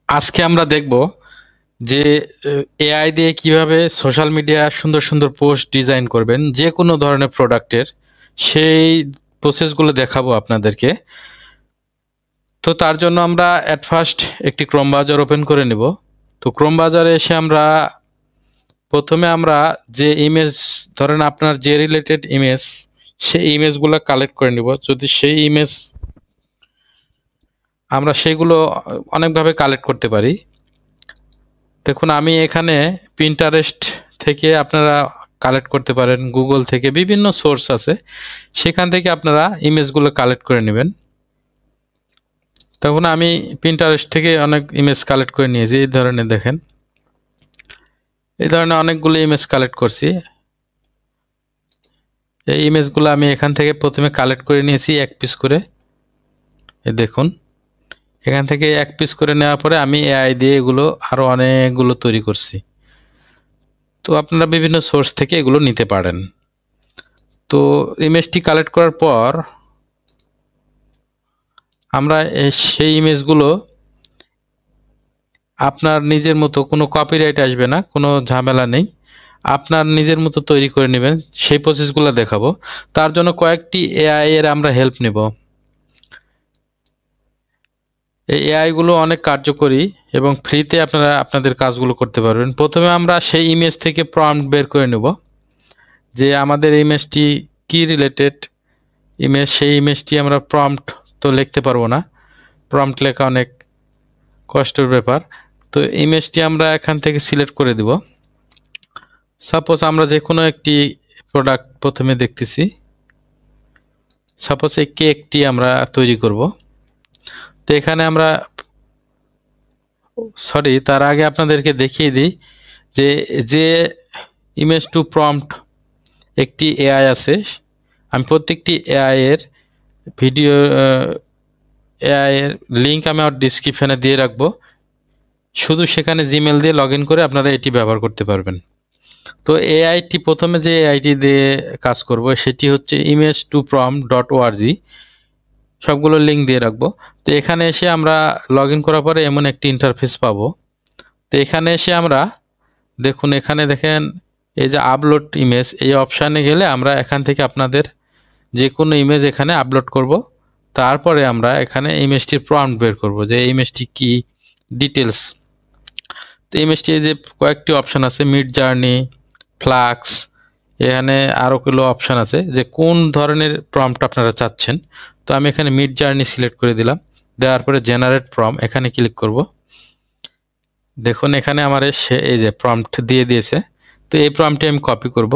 আজকে আমরা দেখব যে এআই দিয়ে কিভাবে সোশ্যাল মিডিয়া সুন্দর সুন্দর পোস্ট ডিজাইন করবেন যে কোনো ধরনের প্রোডাক্টের সেই প্রসেসগুলো দেখাবো আপনাদেরকে। তো তার জন্য আমরা অ্যাট ফার্স্ট একটি ক্রোম ব্রাউজার ওপেন করে নেব। তো ক্রোম ব্রাউজারে এসে প্রথমে আমরা যে ইমেজ, ধরেন আপনার যে রিলেটেড ইমেজ, সেই ইমেজগুলো কালেক্ট করে নিব। যদি সেই ইমেজ আমরা সেইগুলো অনেকভাবে কালেক্ট করতে পারি। দেখুন, আমি এখানে পিন্টারেস্ট থেকে আপনারা কালেক্ট করতে পারেন, গুগল থেকে বিভিন্ন সোর্স আছে, সেখান থেকে আপনারা ইমেজগুলো কালেক্ট করে নেবেন। তখন আমি পিন্টারেস্ট থেকে অনেক ইমেজ কালেক্ট করে নিয়েছি। এই ধরনের দেখেন, এই ধরনের অনেকগুলো ইমেজ কালেক্ট করছি। এই ইমেজগুলো আমি এখান থেকে প্রথমে কালেক্ট করে নিয়েছি এক পিস করে। এই দেখুন, এখান থেকে এক পিস করে নেওয়ার পরে আমি এআই দিয়ে এগুলো আরও অনেকগুলো তৈরি করছি। তো আপনারা বিভিন্ন সোর্স থেকে এগুলো নিতে পারেন। তো ইমেজটি কালেক্ট করার পর আমরা সেই ইমেজগুলো আপনার নিজের মতো, কোনো কপিরাইট আসবে না, কোনো ঝামেলা নেই, আপনার নিজের মতো তৈরি করে নেবেন। সেই প্রসেসগুলো দেখাবো। তার জন্য কয়েকটি এআই এর আমরা হেল্প নেব। এই এআইগুলো অনেক কার্যকরী এবং ফ্রিতে আপনারা আপনাদের কাজগুলো করতে পারবেন। প্রথমে আমরা সেই ইমেজ থেকে প্রম্পট বের করে নেব যে আমাদের ইমেজটি কি রিলেটেড ইমেজ। সেই ইমেজটি আমরা প্রম্পট তো লিখতে পারবো না, প্রম্পট লেখা অনেক কষ্টের ব্যাপার। তো ইমেজটি আমরা এখান থেকে সিলেক্ট করে দিব। সাপোজ আমরা যে কোনো একটি প্রোডাক্ট প্রথমে দেখতেছি, সাপোজ এই কেকটি আমরা তৈরি করব। তো এখানে আমরা তার আগে আপনাদেরকে দেখিয়ে দিই যে যে ইমেজ টু প্রম্পট একটি এআই আছে। আমি প্রত্যেকটি এআই এর ভিডিও এআই এর লিঙ্ক আমি আমার ডিসক্রিপশানে দিয়ে রাখবো। শুধু সেখানে জিমেল দিয়ে লগ ইন করে আপনারা এটি ব্যবহার করতে পারবেন। তো এআইটি প্রথমে যে এআইটি দিয়ে কাজ করব সেটি হচ্ছে image2prompt.org। সবগুলো লিঙ্ক দিয়ে রাখবো। তো এখানে এসে আমরা লগ ইন করার পরে এমন একটি ইন্টারফেস পাবো। তো এখানে এসে আমরা দেখুন, এখানে দেখেন এই যে আপলোড ইমেজ, এই অপশানে গেলে আমরা এখান থেকে আপনাদের যে কোনো ইমেজ এখানে আপলোড করব। তারপরে আমরা এখানে ইমেজটির প্রম্পট বের করব যে ইমেজটি কি ডিটেলস। তো ইমেজটি যে কয়েকটি অপশান আছে, মিড জার্নি, ফ্লাক্স, এখানে আরও গুলো অপশান আছে যে কোন ধরনের প্রম্পট আপনারা চাচ্ছেন। তো আমি এখানে মিড জার্নি সিলেক্ট করে দিলাম। দেওয়ার পরে জেনারেট প্রম্পট এখানে ক্লিক করব। দেখুন, এখানে আমার এই যে প্রম্পট দিয়ে দিয়েছে। তো এই প্রম্পটটি আমি কপি করব।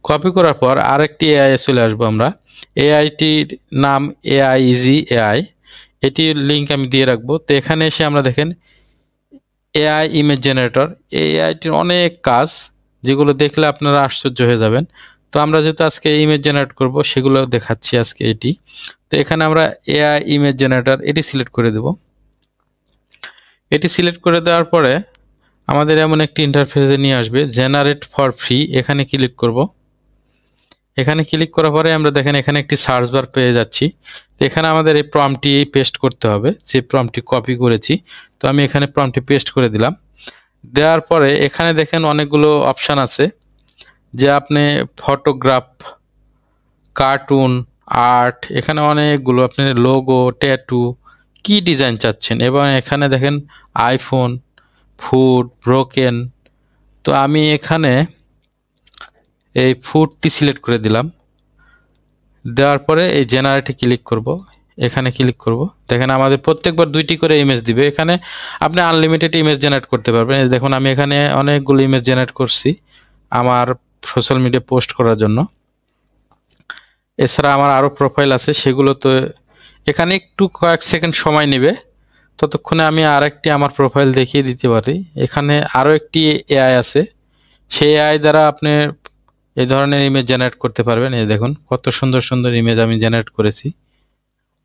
কপি করার পর আরেকটি এআই চলে আসবো আমরা। এআইটির নাম এআই ইজি এআই, এটির লিঙ্ক আমি দিয়ে রাখবো। তো এখানে এসে আমরা দেখেন এআই ইমেজ জেনারেটর, এই এআইটির অনেক কাজ যেগুলো দেখলে আপনারা আশ্চর্য হয়ে যাবেন। তো আমরা যেহেতু আজকে ইমেজ জেনারেট করব সেগুলো দেখাচ্ছি আজকে এটি। তো এখানে আমরা এআই ইমেজ জেনারেটর এটি সিলেক্ট করে দেব। এটি সিলেক্ট করে দেওয়ার পরে আমাদের এমন একটি ইন্টারফেসে নিয়ে আসবে, জেনারেট ফর ফ্রি, এখানে ক্লিক করব। এখানে ক্লিক করার পরে আমরা দেখেন এখানে একটি সার্চ বার পেয়ে যাচ্ছি। তো এখানে আমাদের এই প্রম্পটটি পেস্ট করতে হবে, যে প্রম্পটটি কপি করেছি। তো আমি এখানে প্রম্পটটি পেস্ট করে দিলাম। দেওয়ার পরে এখানে দেখেন অনেকগুলো অপশান আছে যে আপনি ফটোগ্রাফ, কার্টুন, আর্ট, এখানে অনেকগুলো আপনি লোগো, ট্যাটু, কি ডিজাইন চাচ্ছেন। এবং এখানে দেখেন আইফোন, ফুড, ব্রোকেন। তো আমি এখানে এই ফুডটি সিলেক্ট করে দিলাম। দেওয়ার পরে এই জেনারেটে ক্লিক করব, এখানে ক্লিক করব। দেখেন আমাদের প্রত্যেকবার 2টি করে ইমেজ দিবে। এখানে আপনি আনলিমিটেড ইমেজ জেনারেট করতে পারবেন। দেখুন আমি এখানে অনেকগুলো ইমেজ জেনারেট করছি আমার সোশ্যাল মিডিয়া পোস্ট করার জন্য। এছাড়া আমার আরও প্রোফাইল আছে, সেগুলো তো এখানে একটু কয়েক সেকেন্ড সময় নেবে। ততক্ষণে আমি আরেকটি আমার প্রোফাইল দেখিয়ে দিতে পারি। এখানে আরও একটি এআই আছে, সেই এআই দ্বারা আপনি এই ধরনের ইমেজ জেনারেট করতে পারবেন। এই দেখুন কত সুন্দর সুন্দর ইমেজ আমি জেনারেট করেছি,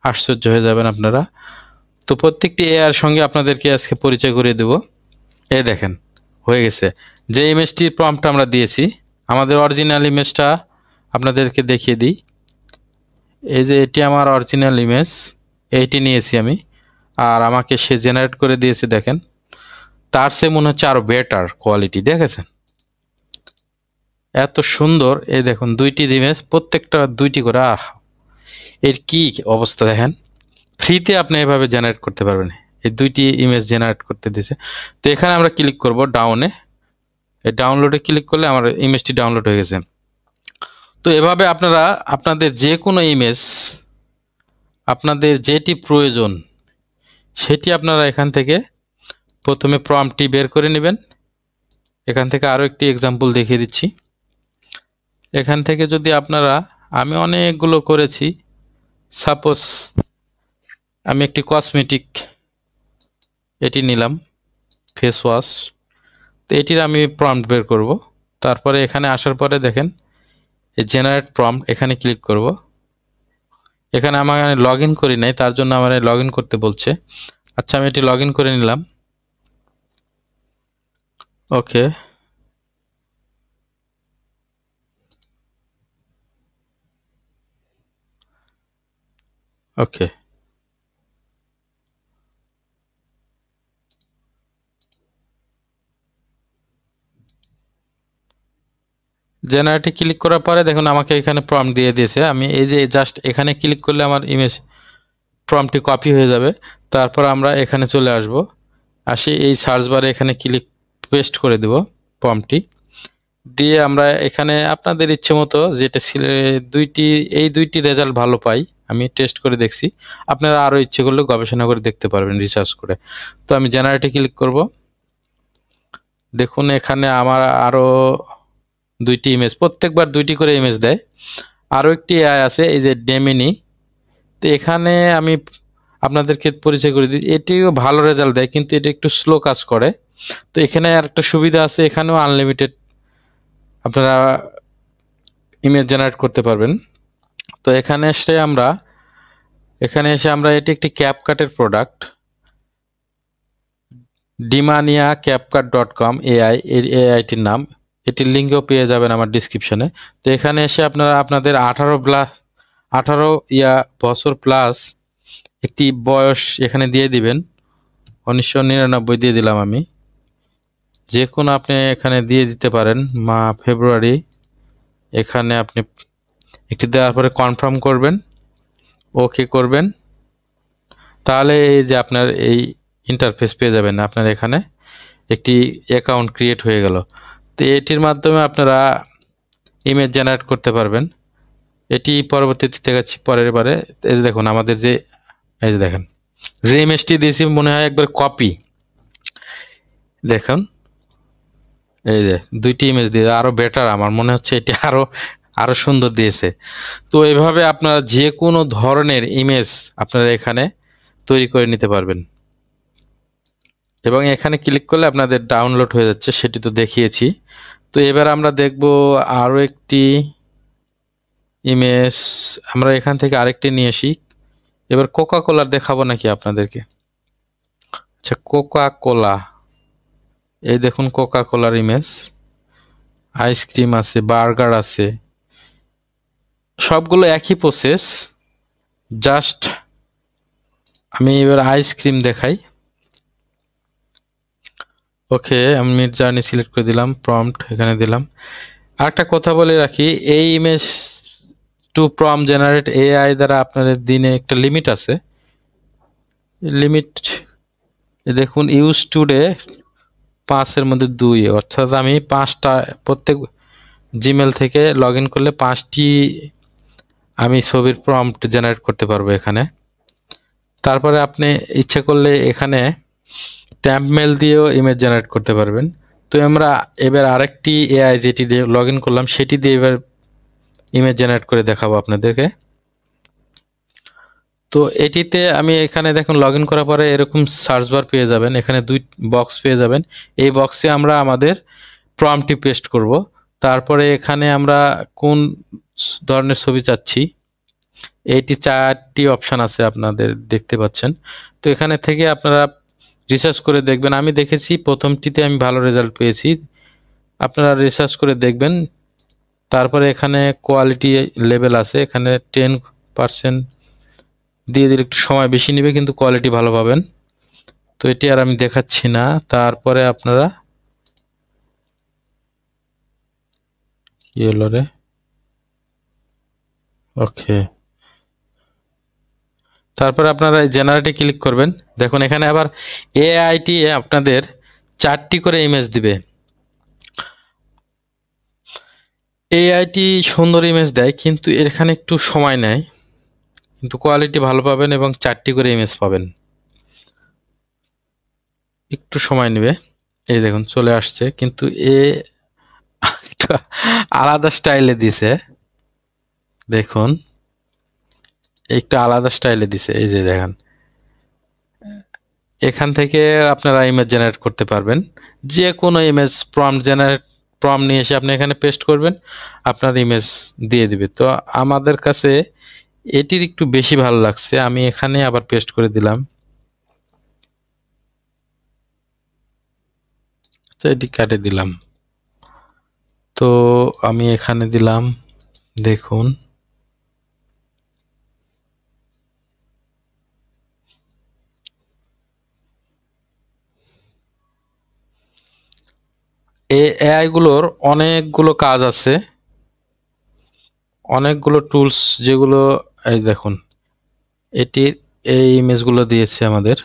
আশ্চর্য হয়ে যাবেন আপনারা। তো প্রত্যেকটি এআইয়ের সঙ্গে আপনাদেরকে আজকে পরিচয় করিয়ে দেব। এই দেখেন হয়ে গেছে। যে ইমেজটির প্রম্পট আমরা দিয়েছি, আমাদের অরিজিনাল ইমেজটা আপনাদেরকে দেখিয়ে দিই। এই যে এটি আমার অরিজিনাল ইমেজ, এইটি নিয়েছি আমি। আর আমাকে সে জেনারেট করে দিয়েছে, দেখেন তার সে মনে হচ্ছে আরো বেটার কোয়ালিটি, দেখেছেন এত সুন্দর। এই দেখুন দুইটি ইমেজ, প্রত্যেকটা দুইটি করে, এর কি অবস্থা দেখেন। ফ্রিতে আপনি এভাবে জেনারেট করতে পারবেন, এই দুইটি ইমেজ জেনারেট করতে দিয়েছে। তো এখানে আমরা ক্লিক করব ডাউনে, এই ডাউনলোডে ক্লিক করলে আমার ইমেজটি ডাউনলোড হয়ে গেছে। তো এভাবে আপনারা আপনাদের যে কোনো ইমেজ, আপনাদের যেটি প্রয়োজন সেটি আপনারা এখান থেকে প্রথমে প্রম্পটটি বের করে নেবেন। এখান থেকে আরও একটি এক্সাম্পল দেখিয়ে দিচ্ছি। এখান থেকে যদি আপনারা, আমি অনেকগুলো করেছি, সাপোজ আমি একটি কসমেটিক এটি নিলাম, ফেস ওয়াশ, তো এটির আমি প্রম্পট বের করব। তারপরে এখানে আসার পরে দেখেন এই জেনারেট প্রম্পট, এখানে ক্লিক করব। এখানে আমার লগ ইন করি নাই, তার জন্য আমার লগ ইন করতে বলছে। আচ্ছা আমি এটি লগ ইন করে নিলাম। ওকে, ওকে, জেনারেটে ক্লিক করার পরে দেখুন আমাকে এখানে প্রম্পট দিয়ে দিয়েছে। আমি এই যে জাস্ট এখানে ক্লিক করলে আমার ইমেজ প্রম্পটটি কপি হয়ে যাবে। তারপর আমরা এখানে চলে আসব, আসি এই সার্চ বারে এখানে ক্লিক পেস্ট করে দেব প্রম্পটটি দিয়ে। আমরা এখানে আপনাদের ইচ্ছে মতো যেটা এই দুইটি রেজাল্ট ভালো পাই, আমি টেস্ট করে দেখছি। আপনারা আরও ইচ্ছে করলে গবেষণা করে দেখতে পারবেন, রিসার্চ করে। তো আমি জেনারেটে ক্লিক করব। দেখুন এখানে আমার আরও দুইটি ইমেজ, প্রত্যেকবার দুইটি করে ইমেজ দেয়। আরও একটি এআই আছে, এই যে ডেমিনি। তো এখানে আমি আপনাদেরকে পরিচয় করে দিই, এটিও ভালো রেজাল্ট দেয়, কিন্তু এটা একটু স্লো কাজ করে। তো এখানে আর একটা সুবিধা আছে, এখানেও আনলিমিটেড আপনারা ইমেজ জেনারেট করতে পারবেন। তো এখানে এসে আমরা এটি একটি ক্যাপকাটের প্রোডাক্ট, ডিমানিয়া CapCut.com এআই, এর এআইটির নাম। এটির লিঙ্কও পেয়ে যাবেন আমার ডিসক্রিপশনে। তো এখানে এসে আপনারা আপনাদের 18 বছর প্লাস একটি বয়স এখানে দিয়ে দিবেন। 1999 দিয়ে দিলাম আমি। যে কোনো আপনি এখানে দিয়ে দিতে পারেন, ফেব্রুয়ারি। এখানে আপনি একটি দেওয়ার পরে কনফার্ম করবেন, ওকে করবেন, তাহলে এই যে আপনার এই ইন্টারফেস পেয়ে যাবেন। আপনার এখানে একটি অ্যাকাউন্ট ক্রিয়েট হয়ে গেল। তো এটির মাধ্যমে আপনারা ইমেজ জেনারেট করতে পারবেন। এটি পরবর্তীতে দেখাচ্ছি পরের বারে। এই যে দেখুন আমাদের যে, এই যে দেখেন যে ইমেজটি দিয়েছি মনে হয় একবার কপি। দেখুন এই যে দুইটি ইমেজ দিয়ে আরো বেটার, আমার মনে হচ্ছে এটি আরো সুন্দর দিয়েছে। তো এভাবে আপনারা যে কোনো ধরনের ইমেজ আপনারা এখানে তৈরি করে নিতে পারবেন। এবং এখানে ক্লিক করলে আপনাদের ডাউনলোড হয়ে যাচ্ছে, সেটি তো দেখিয়েছি। তো এবার আমরা দেখব আরো একটি ইমেজ, আমরা এখান থেকে আরেকটি নিয়ে আসি। এবার কোকা কোলার দেখাবো নাকি আপনাদেরকে। আচ্ছা কোকা কোলা, এই দেখুন কোকা কোলার ইমেজ, আইসক্রিম আছে, বার্গার আছে, সবগুলো একই প্রসেস। জাস্ট আমি এবার আইসক্রিম দেখাই। ওকে, আমি মিড জার্নি সিলেক্ট করে দিলাম, প্রম্পট এখানে দিলাম। আরেকটা কথা বলে রাখি, এই image to prompt generate AI দ্বারা আপনাদের দিনে একটা লিমিট আছে। লিমিট দেখুন, ইউজ টুডে 5-এর মধ্যে 2, অর্থাৎ আমি 5টা প্রত্যেক জিমেল থেকে লগ ইন করলে 5টি আমি ছবির প্রম্পট জেনারেট করতে পারবো এখানে। তারপরে আপনি ইচ্ছে করলে এখানে ট্যাম্প মেল দিয়েও ইমেজ জেনারেট করতে পারবেন। তো আমরা এবার আরেকটি এআই যেটি দিয়ে লগ ইন করলাম সেটি দিয়ে এবার ইমেজ জেনারেট করে দেখাবো আপনাদেরকে। তো এটিতে আমি এখানে দেখুন লগ ইন করার পরে এরকম সার্চ বার পেয়ে যাবেন, এখানে 2 বক্স পেয়ে যাবেন। এই বক্সে আমরা আমাদের প্রম্পটটি পেস্ট করব। তারপরে এখানে আমরা কোন ধরনের ছবি চাচ্ছি, এইটি 4টি অপশান আছে আপনাদের দেখতে পাচ্ছেন। তো এখানে থেকে আপনারা রিসার্চ করে দেখবেন। আমি দেখেছি প্রথমটিতে আমি ভালো রেজাল্ট পেয়েছি, আপনারা রিসার্চ করে দেখবেন। তারপরে এখানে কোয়ালিটি লেভেল আছে, এখানে 10% দিয়ে দিলে একটু সময় বেশি নেবে, কিন্তু কোয়ালিটি ভালো পাবেন। তো এটি আর আমি দেখাচ্ছি না। তারপরে আপনারা কি হলো রে, ওকে, তারপরে আপনারা জেনারেটে ক্লিক করবেন। দেখুন এখানে আবার এআইটি আপনাদের 4টি করে ইমেজ দিবে। এআইটি সুন্দর ইমেজ দেয়, কিন্তু এখানে একটু সময় নেয়, কিন্তু কোয়ালিটি ভালো পাবেন এবং 4টি করে ইমেজ পাবেন। একটু সময় নেবে। এই দেখুন চলে আসছে, কিন্তু একটু আলাদা স্টাইলে দিছে। দেখুন একটু আলাদা স্টাইলে দিছে, এই যে দেখেন। এখান থেকে আপনারা ইমেজ জেনারেট করতে পারবেন, যে কোনো ইমেজ প্রম্পট নিয়ে এসে আপনি এখানে পেস্ট করবেন, আপনার ইমেজ দিয়ে দিবে। তো আমাদের কাছে এটির একটু বেশি ভালো লাগছে, আমি এখানে আবার পেস্ট করে দিলাম। তো এটি কাটে দিলাম। তো আমি এখানে দিলাম, দেখুন এআই গুলোর অনেকগুলো কাজ আছে, অনেকগুলো টুলস, যেগুলো এই দেখুন এটির এই ইমেজগুলো দিয়েছে আমাদের,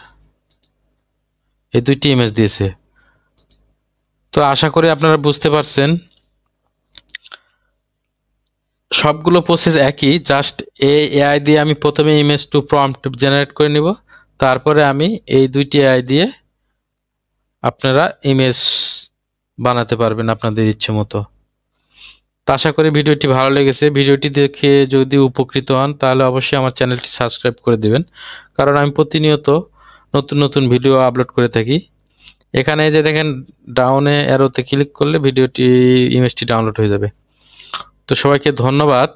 এই 2টি ইমেজ দিয়েছে। তো আশা করি আপনারা বুঝতে পারছেন, সবগুলো প্রসেস একই, জাস্ট এআই দিয়ে আমি প্রথমে ইমেজ টু প্রম্পট জেনারেট করে নিব, তারপরে আমি এই 2টি এআই দিয়ে আপনারা ইমেজ বানাতে পারবেন আপনাদের ইচ্ছে মতো। তো আশা করি ভিডিওটি ভালো লেগেছে। ভিডিওটি দেখে যদি উপকৃত হন তাহলে অবশ্যই আমার চ্যানেলটি সাবস্ক্রাইব করে দিবেন, কারণ আমি প্রতিনিয়ত নতুন নতুন ভিডিও আপলোড করে থাকি। এখানে যে দেখেন ডাউনে অ্যারোতে ক্লিক করলে ইমেজটি ডাউনলোড হয়ে যাবে। তো সবাইকে ধন্যবাদ।